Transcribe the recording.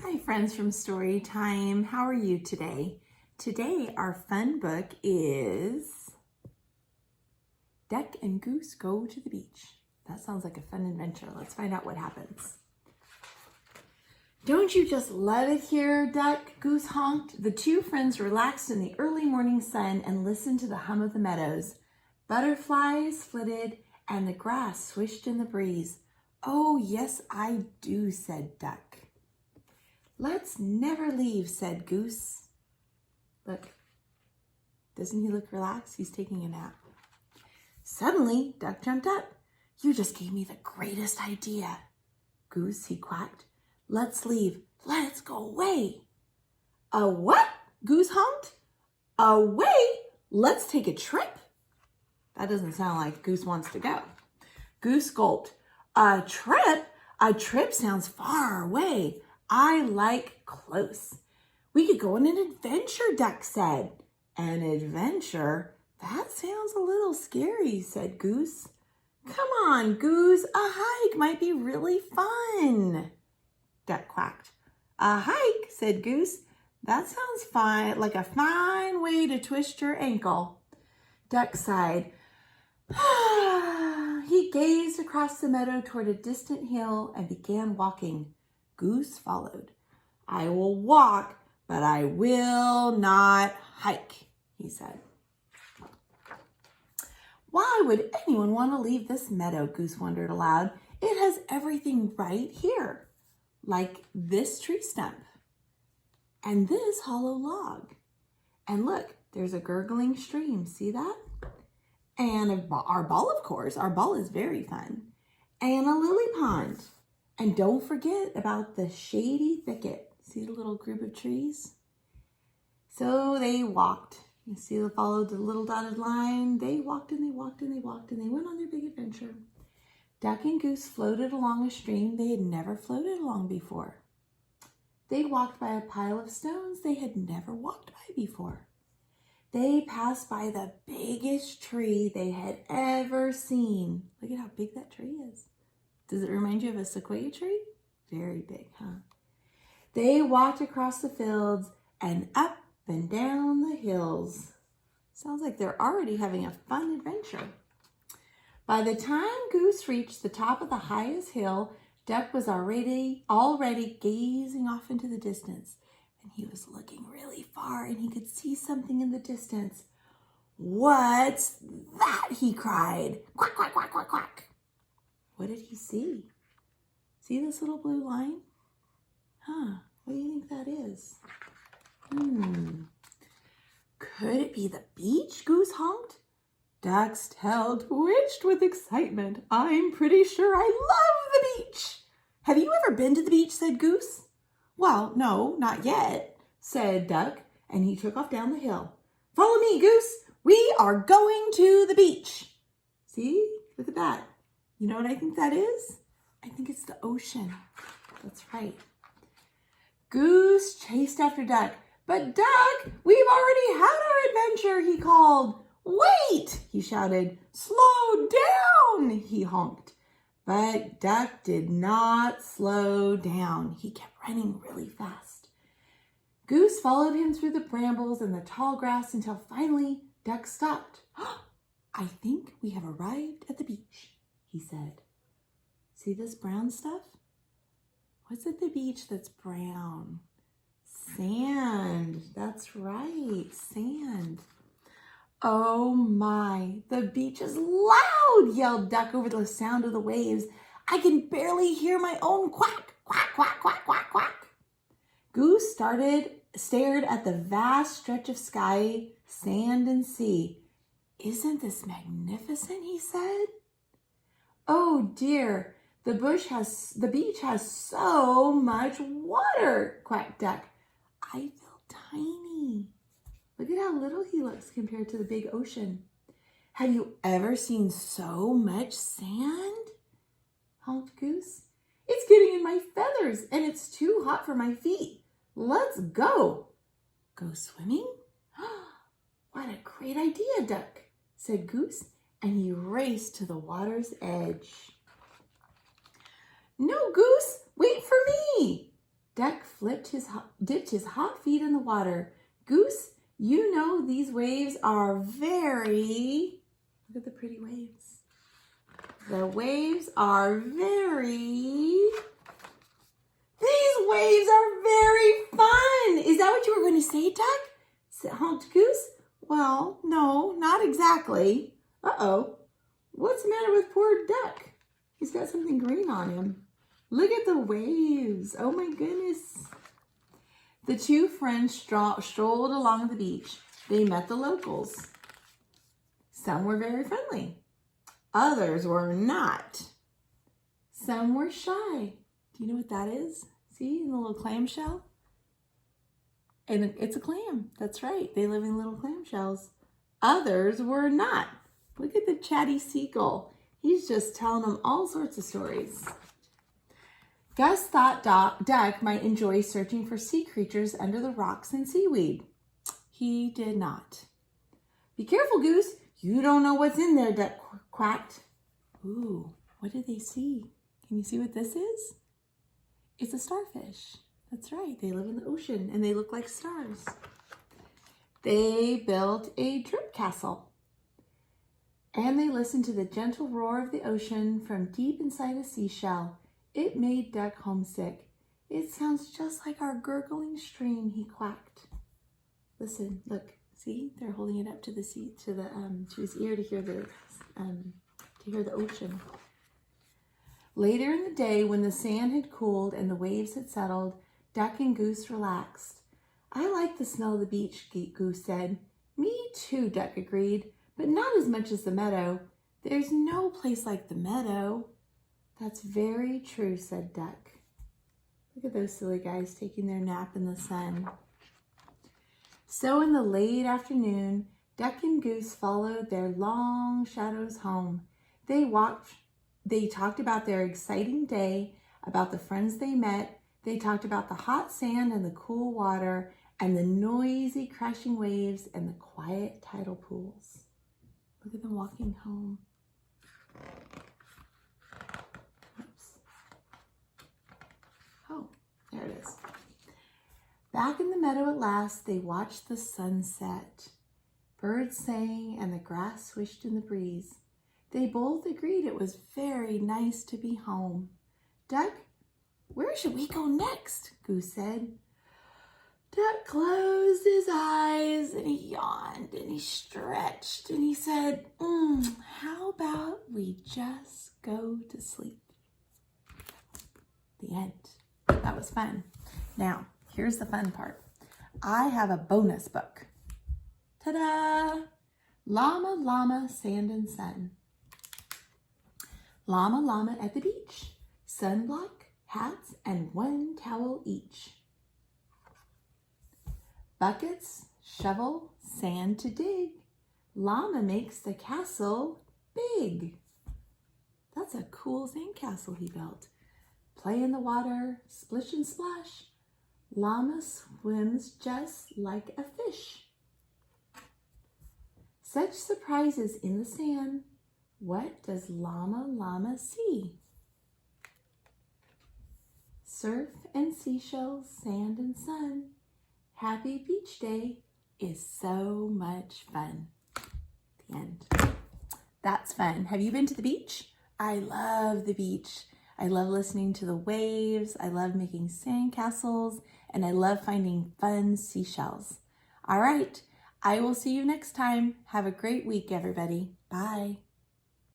Hi friends from Storytime. How are you today? Today our fun book is Duck and Goose Go to the Beach. That sounds like a fun adventure. Let's find out what happens. Don't you just love it here, Duck? Goose honked. The two friends relaxed in the early morning sun and listened to the hum of the meadows. Butterflies flitted and the grass swished in the breeze. Oh, yes, I do, said Duck. Let's never leave, said Goose. Look, doesn't he look relaxed? He's taking a nap. Suddenly, Duck jumped up. You just gave me the greatest idea. Goose, he quacked. Let's leave. Let's go away. A what? Goose honked. Away? Let's take a trip? That doesn't sound like Goose wants to go. Goose gulped. A trip? A trip sounds far away. I like close. We could go on an adventure, Duck said. An adventure? That sounds a little scary, said Goose. Come on, Goose. A hike might be really fun. Duck quacked. A hike, said Goose. That sounds fine, like a fine way to twist your ankle. Duck sighed. He gazed across the meadow toward a distant hill and began walking. Goose followed. I will walk, but I will not hike, he said. Why would anyone want to leave this meadow? Goose wondered aloud. It has everything right here, like this tree stump and this hollow log. And look, there's a gurgling stream. See that? And our ball, of course. Our ball is very fun. And a lily pond. And don't forget about the shady thicket. See the little group of trees? So they walked. You see, they followed the little dotted line. They walked and they walked and they walked and they went on their big adventure. Duck and Goose floated along a stream they had never floated along before. They walked by a pile of stones they had never walked by before. They passed by the biggest tree they had ever seen. Look at how big that tree is. Does it remind you of a sequoia tree? Very big, huh? They walked across the fields and up and down the hills. Sounds like they're already having a fun adventure. By the time Goose reached the top of the highest hill, Duck was already gazing off into the distance. And he was looking really far and he could see something in the distance. What's that? He cried. Quack, quack, quack, quack, quack. What did he see? See this little blue line? Huh, what do you think that is? Could it be the beach? Goose honked. Duck's tail twitched with excitement. I'm pretty sure I love the beach. Have you ever been to the beach? Said Goose. Well, no, not yet, said Duck, and he took off down the hill. Follow me, Goose. We are going to the beach. See, look at that. You know what I think that is? I think it's the ocean. That's right. Goose chased after Duck. But Duck, we've already had our adventure, he called. Wait, he shouted. Slow down, he honked. But Duck did not slow down. He kept running really fast. Goose followed him through the brambles and the tall grass until finally Duck stopped. I think we have arrived at the beach, he said. See this brown stuff? What's at the beach that's brown? Sand. That's right, sand. Oh my, the beach is loud, yelled Duck over the sound of the waves. I can barely hear my own quack, quack, quack, quack, quack, quack. Goose stared at the vast stretch of sky, sand, and sea. Isn't this magnificent, he said. Oh dear, the beach has so much water, quacked Duck. I feel tiny. Look at how little he looks compared to the big ocean. Have you ever seen so much sand? Honked Goose. It's getting in my feathers and it's too hot for my feet. Let's go. Go swimming? What a great idea, Duck, said Goose, and he raced to the water's edge. No, Goose, wait for me. Duck dipped his hot feet in the water. Goose, you know these waves are very... Look at the pretty waves. The waves are very... These waves are very fun. Is that what you were going to say, Duck? Honked Goose. Well, no, not exactly. Uh-oh. What's the matter with poor Duck? He's got something green on him. Look at the waves. Oh my goodness. The two friends strolled along the beach. They met the locals. Some were very friendly. Others were not. Some were shy. Do you know what that is? See, in the little clamshell? And it's a clam. That's right. They live in little clamshells. Others were not. Look at the chatty seagull. He's just telling them all sorts of stories. Gus thought Duck might enjoy searching for sea creatures under the rocks and seaweed. He did not. Be careful, Goose. You don't know what's in there, Duck quacked. Ooh, what did they see? Can you see what this is? It's a starfish. That's right. They live in the ocean and they look like stars. They built a drip castle. And they listened to the gentle roar of the ocean from deep inside a seashell. It made Duck homesick. It sounds just like our gurgling stream, he quacked. Listen, look, see? They're holding it up to the to his ear to hear the ocean. Later in the day, when the sand had cooled and the waves had settled, Duck and Goose relaxed. I like the smell of the beach, Goose said. Me too, Duck agreed, but not as much as the meadow. There's no place like the meadow. That's very true, said Duck. Look at those silly guys taking their nap in the sun. So in the late afternoon, Duck and Goose followed their long shadows home. They talked about their exciting day, about the friends they met. They talked about the hot sand and the cool water and the noisy crashing waves and the quiet tidal pools. Look at them walking home. Oops. Oh, there it is. Back in the meadow at last, they watched the sunset. Birds sang and the grass swished in the breeze. They both agreed it was very nice to be home. Duck, where should we go next? Goose said. Duck closed his eyes and he yawned and he stretched and he said, how about we just go to sleep? The end. That was fun. Now, here's the fun part. I have a bonus book. Ta-da! Llama, Llama, Sand and Sun. Llama, llama at the beach. Sunblock, hats, and one towel each. Buckets, shovel, sand to dig. Llama makes the castle big. That's a cool sandcastle he built. Play in the water, splish and splash. Llama swims just like a fish. Such surprises in the sand. What does llama see? Surf and seashells, sand and sun. Happy beach day is so much fun. The end. That's fun. Have you been to the beach? I love the beach. I love listening to the waves. I love making sandcastles, and I love finding fun seashells. All right. I will see you next time. Have a great week, everybody. Bye.